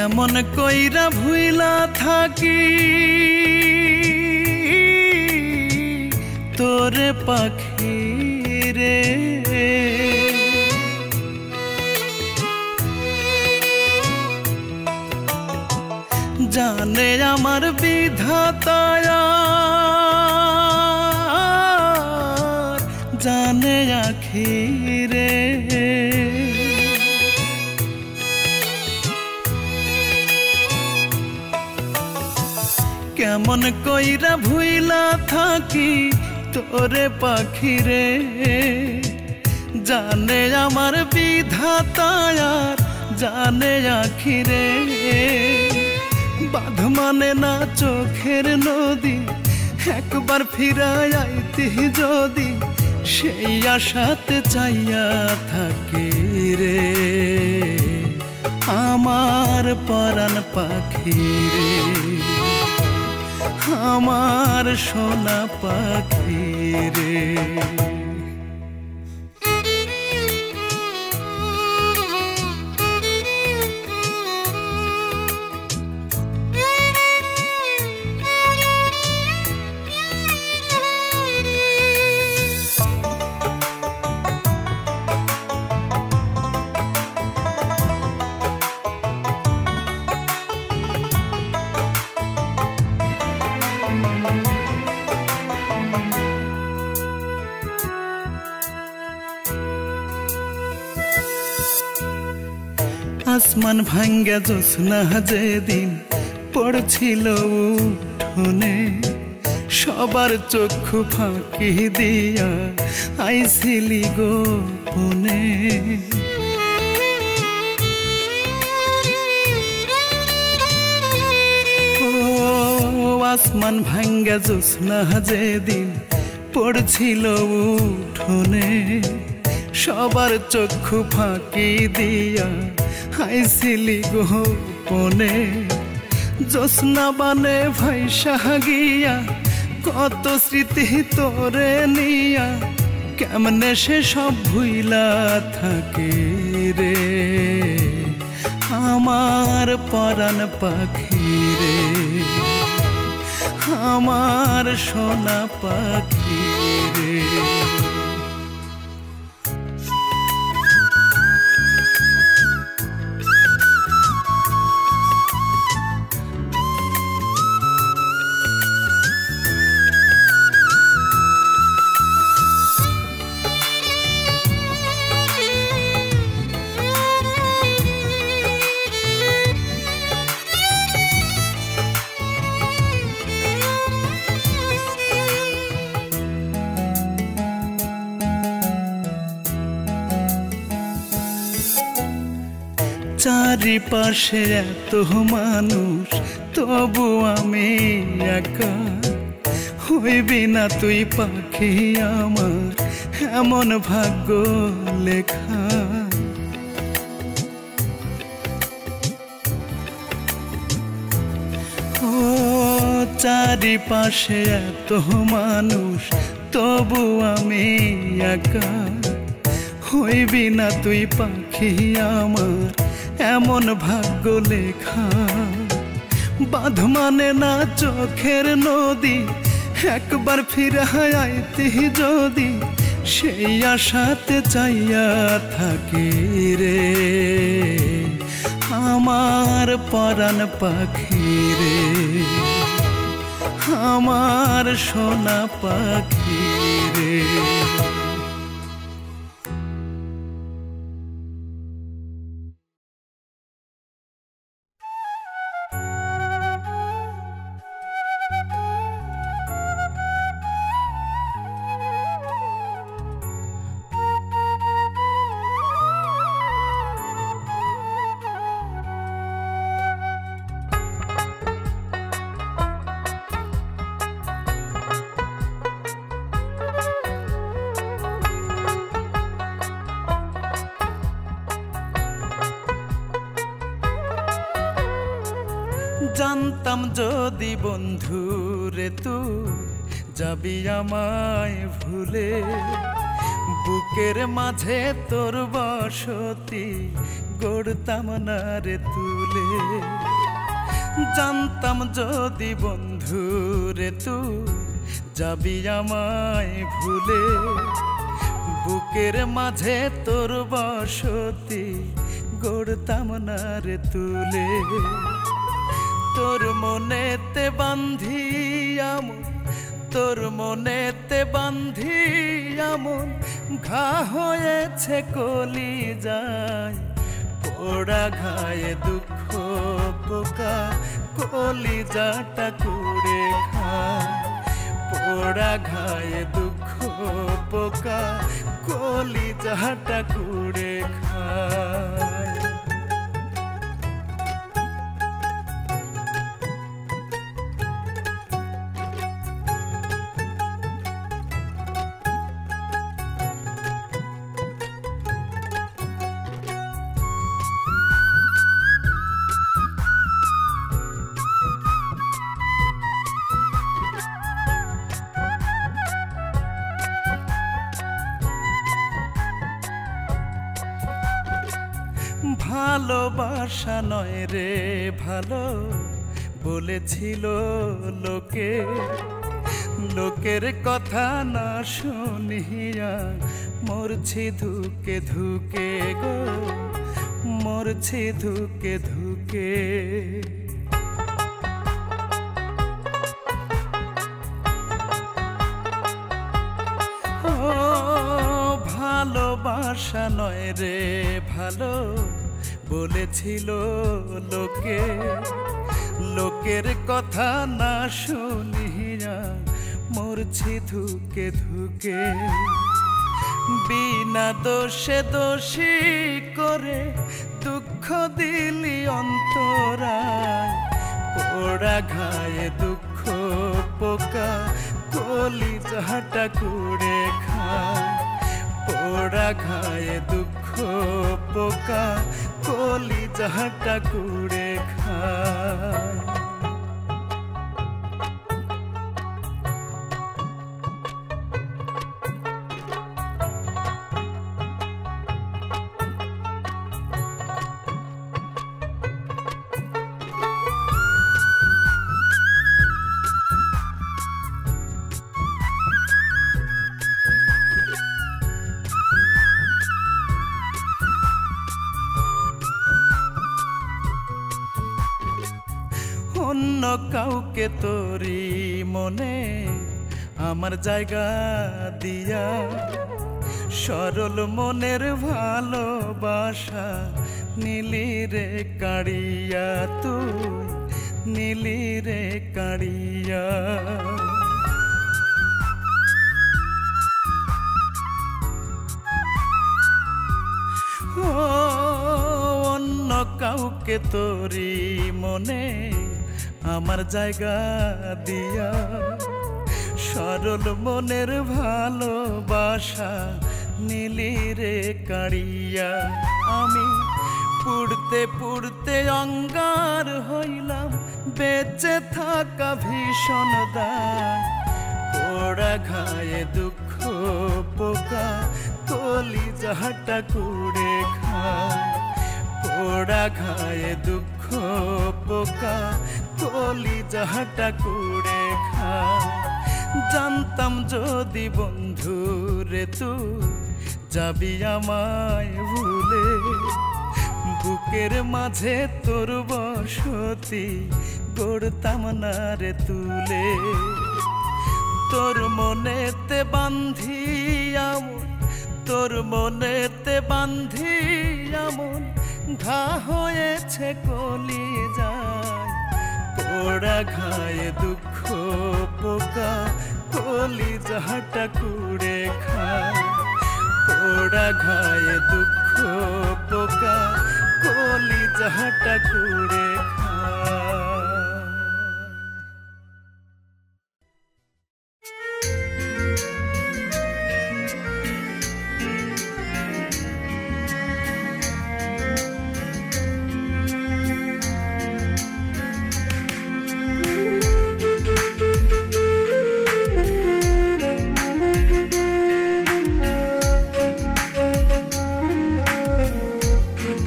কেমন কইরা ভুইলা থাকি তোরে পাখি রে, জানে আমার বিধাতায়া জানে আখিরে। কেমন কইরা ভুইলা থাকি তোরে পাখি রে, জানে আমার বিধাতায়া জানে আখিরে। বাঁধ মানে না চোখের নদী, একবার ফিরাই আইতি যদি সেই আশাতে চাইয়া থাকি রে আমার পরাণ পাখি রে, আমার সোনা পাখি রে। আসমান ভাঙ্গা জ্যোৎস্না যেদিন পড়ছিল উঠোনে, সবার চক্ষু ফাঁকি দিয়া আইছিলি গোপনে। ও আসমান ভাঙ্গা জ্যোৎস্না যেদিন পড়ছিল উঠোনে, সবার চক্ষু ফাঁকি দিয়া আইছিলি গোপনে। জ্যোৎস্না বানে ভাইসা গিয়া কত স্মৃতি তোরে নিয়া, কেমনে সে সব ভুইলা থাকে রে আমার পরাণ পাখি রে, আমার সোনা পাখি রে। চারিপাশে এত মানুষ তবু আমি একা, হইবি না তুই পাখি আমার এমন ভাগ্য লেখা। ও চারিপাশে এত মানুষ তবু আমি একা, হইবি না তুই পাখি আমার এমন ভাগ্য লেখা। বাঁধ মানে না চোখের নদী, একবার ফিরাই আইতি যদি সেই আশাতে চাইয়া থাকি রে আমার পরাণ পাখি রে, আমার সোনা পাখি রে। জানতাম যদি বন্ধু রে তুই যাবি আমায় ভুলে, বুকের মাঝে তোর বসতি গড়তাম না রে তুলে। জানতাম যদি বন্ধু রে তুই যাবি আমায় ভুলে, বুকের মাঝে তোর বসতি গড়তাম না রে তুলে। তোর মনেতে বান্ধি আমন, তোর মনেতে বান্ধি আমন, ঘা হয়েছে কলি যায় পোড়া ঘায়ে দুঃখ পোকা কলিজাটা কুড়ে খায়। পোড়া ঘায়ে দুঃখ পোকা কলিজাটা কুড়ে খায়। ভালোবাসা নয় রে ভালো বলেছিল লোকে, লোকের কথা না শুনিয়া মরছি ধুকে ধুকে গো, মরছি ধুকে ধুকে। ভালোবাসা নয় রে ভালো বলেছিল লোকে, লোকের কথা না শুনিয়া মরছি ধুকে ধুকে। বিনা দোষে দোষী করে দুঃখ দিলি অন্তরায়, পোড়া ঘায়ে দুঃখ পোকা কলিজাটা কুড়ে খায়। পোড়া ঘায়ে দুঃখ পোকা কলিজাটা কুড়ে খায়। অন্য কাউকে তোরি মনে আমার জায়গা দিয়া, সরল মনের ভালোবাসা নীলি রে কাড়িয়া, তুই নীলি রে কাড়িয়া। অন্য কাউকে তোরি মনে আমার জায়গা দিয়া, সরল মনের ভালোবাসা নীলি রে কাড়িয়া। আমি পুড়তে পুড়তে অঙ্গার হইলাম, বেঁচে থাকা ভীষণ দায়। পোড়া ঘায়ে দুঃখ পোকা কলিজাটা কুড়ে খায়। পোড়া ঘায়ে দুঃখ পোকা কলিজাটা কুড়ে খায়। জানতাম যদি বন্ধু রে তুই যাবি আমায় ভুলে, বুকের মাঝে তোর বসতি গড়তাম না রে তুলে। তোর মনেতে বান্ধি আমন, তোর মনেতে বান্ধি আমন, ঘা হয়েছে কলিজায়। পোড়া ঘায়ে দুঃখ পোকা কলিজাটা কুড়ে খায়। পোড়া ঘায়ে দুঃখ পোকা কলিজাটা কুড়ে খায়।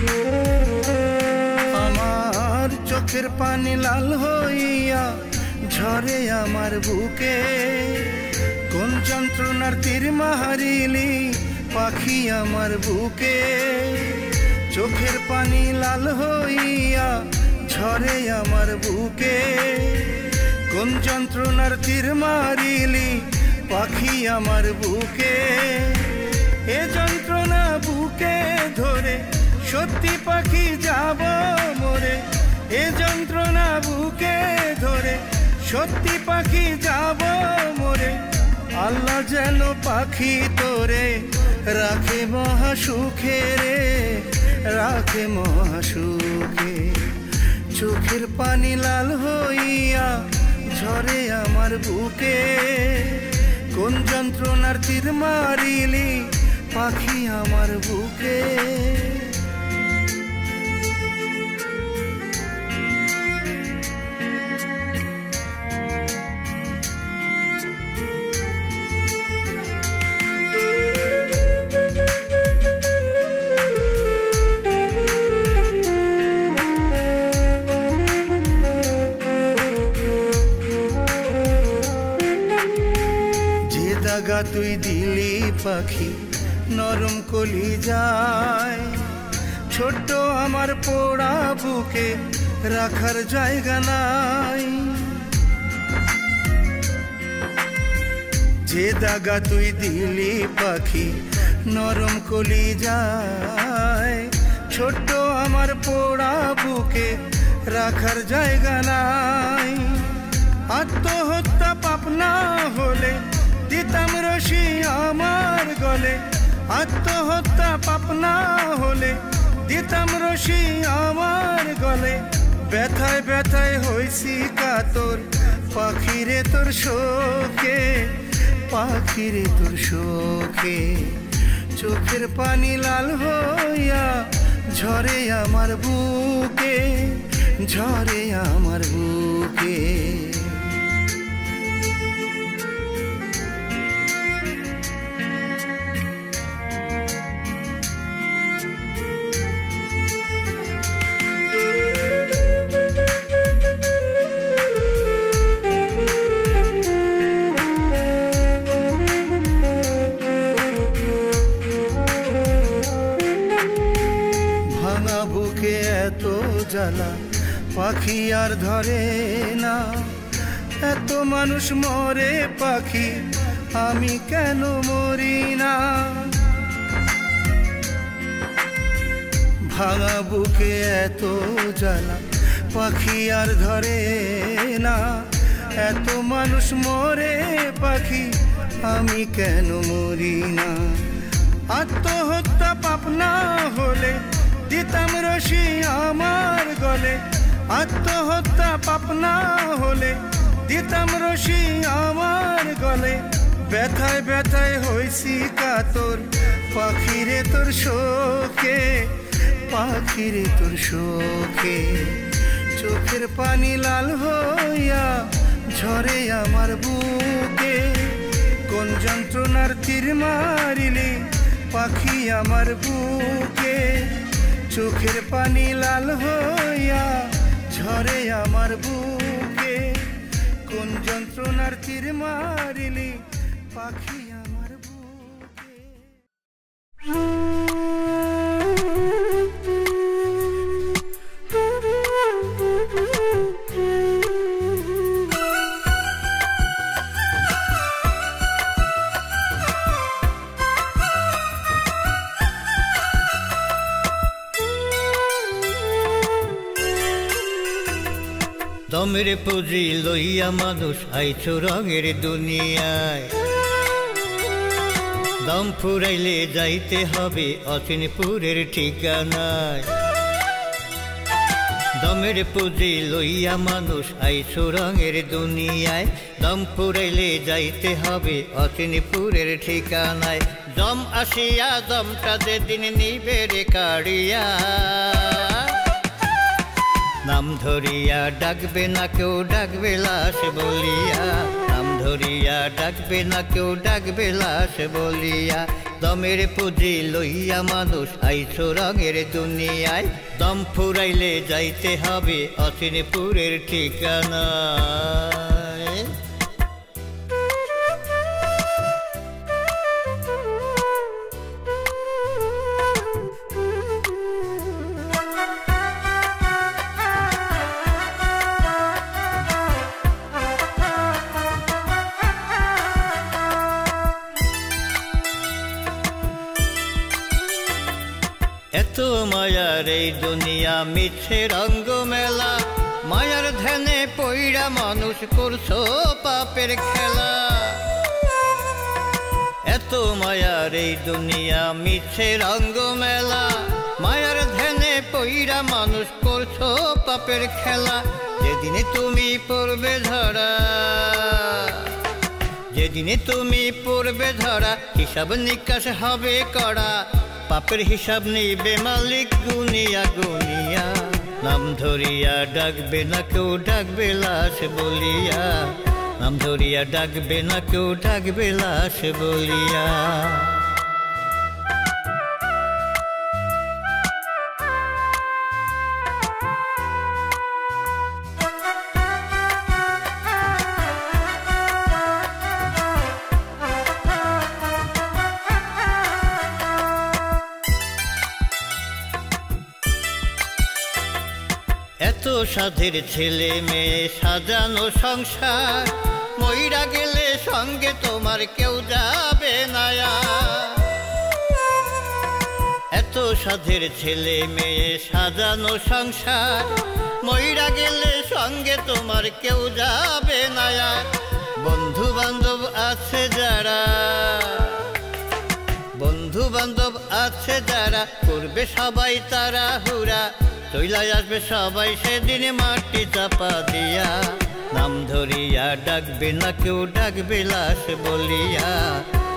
Yeah. ঝরে আমার বুকে কোন যন্ত্রণার তীর মারিলি পাখি আমার বুকে চোখের পানি লাল হইয়া ঝরে আমার বুকে কোন যন্ত্রণার তীর মারিলি পাখি আমার বুকে এ যন্ত্রণা বুকে ধরে সত্যি পাখি যাব মরে এ যন্ত্রণা বুকে ধরে সত্যি পাখি যাব মরে আল্লাহ যেন পাখি তোরে রাখে মহাসুখে রে রাখে মহাসুখে চোখের পানি লাল হইয়া ঝরে আমার বুকে কোন যন্ত্রণার তীর মারিলি পাখি আমার বুকে তুই দিলি পাখি নরম কলি যায় ছোট্ট আমার পোড়া বুকে রাখার জায়গা নাই যে দাগা তুই দিলি পাখি নরম কলি যায় ছোট্ট আমার পোড়া বুকে রাখার জায়গা নাই আত্মহত্যা পাপ না হলে দিতাম রশি আমার গলে আত্মহত্যা পাপ না হলে দিতাম রশি আমার গলে ব্যথায় ব্যথায় হইছি কাতর পাখিরে তোর শোকে পাখিরে তোর শোকে চোখের পানি লাল হইয়া ঝরে আমার বুকে ঝরে আমার বুকে এত জ্বালা পাখি আর ধরে না এত মানুষ মরে পাখি আমি কেন মরি না ভাঙা বুকে এত জ্বালা পাখি আর ধরে না এত মানুষ মরে পাখি আমি কেন মরি না আত্মহত্যা পাপ না হলে দিতাম রশি আমার গলে আত্মহত্যা পাপ না হলে দিতাম রশি আমার গলে ব্যথায় ব্যথায় হইছি কাতর পাখিরে তোর শোকে পাখিরে তোর শোকে চোখের পানি লাল হইয়া ঝরে আমার বুকে কোন যন্ত্রণার তীর মারিলি পাখি আমার বুকে চোখের পানি লাল হইয়া ঝরে আমার বুকে কোন যন্ত্রণার তীর মারিলি পাখি আমার বুকে দমের পুঁজি লইয়া মানুষ আইছো রঙের দুনিয়ায় দম ফুরাইলে যাইতে হবে অচিনপুরের ঠিকানায় দমের পুঁজি লইয়া মানুষ আইছো রঙের দুনিয়ায় দম ফুরাইলে যাইতে হবে অচিনপুরের ঠিকানায় দম আসিয়া দমটা যেদিন নিবে রে কাড়িয়া নাম ধরিয়া ডাকবে না কেউ ডাকবে লাশ বলিয়া নাম ধরিয়া ডাকবে না কেউ ডাকবে লাশ বলিয়া দমের পুঁজি লইয়া মানুষ আইছো রঙের দুনিয়ায় দম ফুরাইলে যাইতে হবে অচিনপুরের ঠিকানায় এত মায়ার এই দুনিয়া মিছে রঙ্গ মেলা মায়ার ধ্যানে পইড়া মানুষ করছো পাপের খেলা এত মায়ার এই দুনিয়া মিছে রঙ্গ মেলা মায়ার ধ্যানে পইড়া মানুষ করছো পাপের খেলা যেদিনে তুমি পড়বে ধরা যেদিনে তুমি পড়বে ধরা হিসাব নিকাশ হবে করা পাপের হিসাব নিবে মালিক গুনিয়া গুনিয়া নাম ধরিয়া ডাকবে না কেউ ডাকবে লাশ বলিয়া নাম ধরিয়া ডাকবে না কেউ ডাকবে লাশ বলিয়া এত সাধের ছেলে মেয়ে সাজানো সংসার মইরা গেলে সঙ্গে তোমার কেউ যাবে না এত সাধের ছেলে মেয়ে সাজানো সংসার মইরা গেলে সঙ্গে তোমার কেউ যাবে না বন্ধু বান্ধব আছে যারা বন্ধু বান্ধব আছে যারা করবে সবাই তারা হুরা চইলাই আসবে সবাই সেদিন মাটি চাপা দিয়া নাম ধরিয়া ডাকবে না কেউ ডাকবে লাশ বলিয়া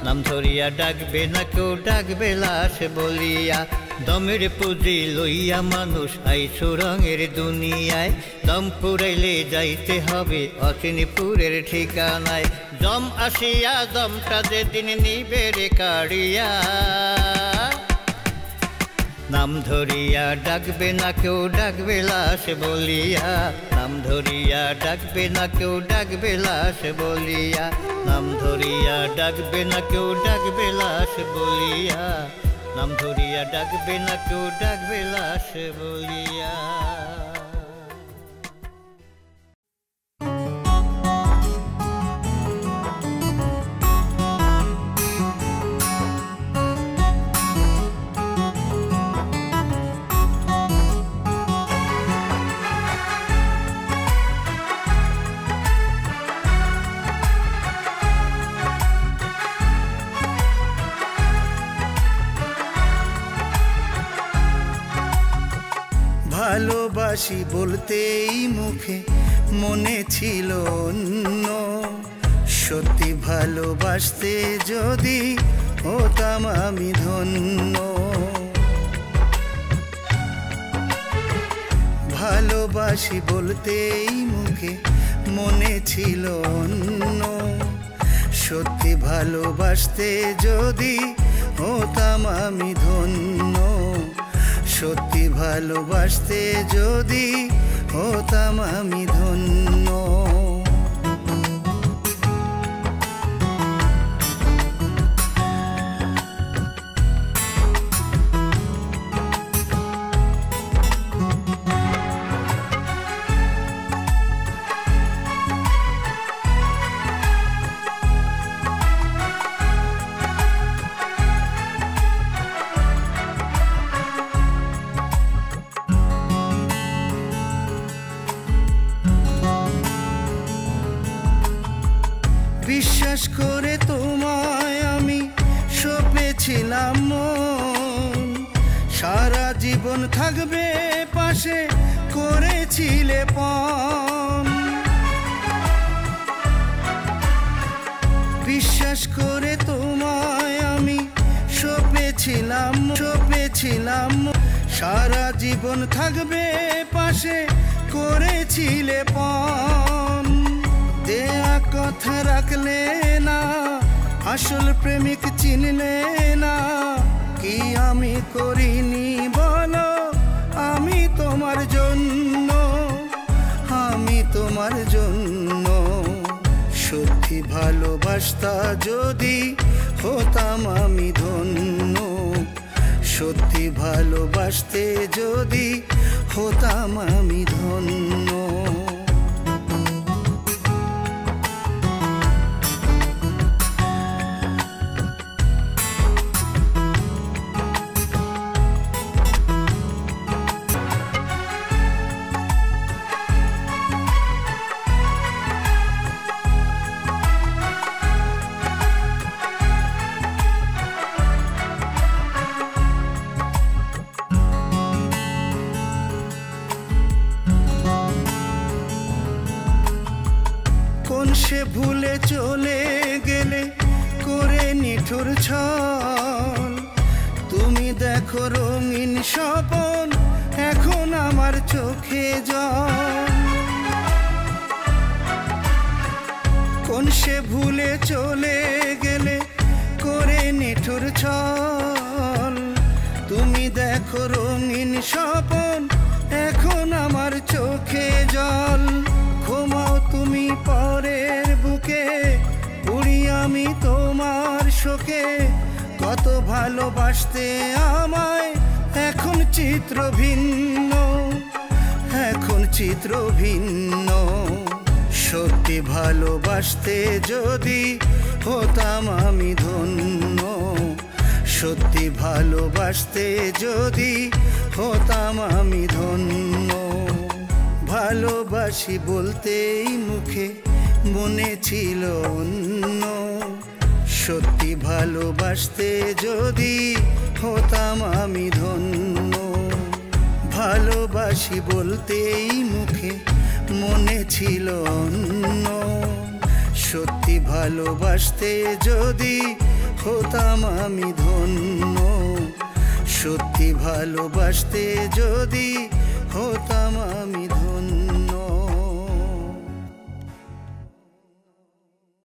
নাম ধরিয়া ডাকবে না কেউ ডাকবে লাশ বলিয়া দমের পুঁজি লইয়া মানুষ আইছো রঙের দুনিয়ায় দম পুরাইলে যাইতে হবে অচিনপুরের ঠিকানায় দম আসিয়া দমটা যেদিন নিবে রে কাড়িয়া নাম ধরিয়া ডাকবে না কেউ ডাকবে লাশ বলিয়া নাম ধরিয়া ডাকবে না কেউ ডাকবে লাশ বলিয়া নাম ধরিয়া ডাকবে না কেউ ডাকবে লাশ বলিয়া নাম ধরিয়া ডাকবে না কেউ ডাকবে লাশ বলিয়া ভালোবাসি বলতেই মুখে মনে ছিল অন্য সত্যি ভালোবাসতে যদি হতাম আমি ধন্য ভালোবাসি বলতেই মুখে মনে ছিল অন্য সত্যি ভালোবাসতে যদি হতাম আমি ধন্য সত্যি ভালোবাসতে যদি হতাম আমি ধন্য বিশ্বাস করে তোমায় আমি সপেছিলাম মন সারা জীবন থাকবে পাশে করেছিলে পণ বিশ্বাস করে তোমায় আমি সপেছিলাম সারা জীবন থাকবে পাশে করেছিলে পণ দেয়া কথা রাখলে না আসল প্রেমিক চিনলে না কি আমি করিনি বলো আমি তোমার জন্য সত্যি ভালোবাসতা যদি হতাম আমি ধন্য সত্যি ভালোবাসতে যদি হতাম আমি ধন্য সে ভুলে চলে গেলে করে নিঠুর ছল, তুমি দেখো রঙিন স্বপন এখন আমার চোখে জল। কোন সে ভুলে চলে গেলে করে নিঠুর ছল, তুমি দেখো রঙিন স্বপন এখন আমার চোখে জল। ঘুমাও তুমি পরের বুকে, উড়ি আমি তোমার শোকে, কত ভালোবাসতে আমায় এখন চিত্র ভিন্ন, এখন চিত্র ভিন্ন। সত্যি ভালোবাসতে যদি হতাম আমি ধন্য, সত্যি ভালোবাসতে যদি হতাম আমি ধন্য। ভালোবাসি বলতেই মুখে মনে ছিল অন্য, সত্যি ভালোবাসতে যদি হতাম আমি ধন্য। ভালোবাসি বলতেই মুখে মনে ছিল অন্য, সত্যি ভালোবাসতে যদি হতাম আমি ধন্য, সত্যি ভালোবাসতে যদি হতাম আমি ধন্য।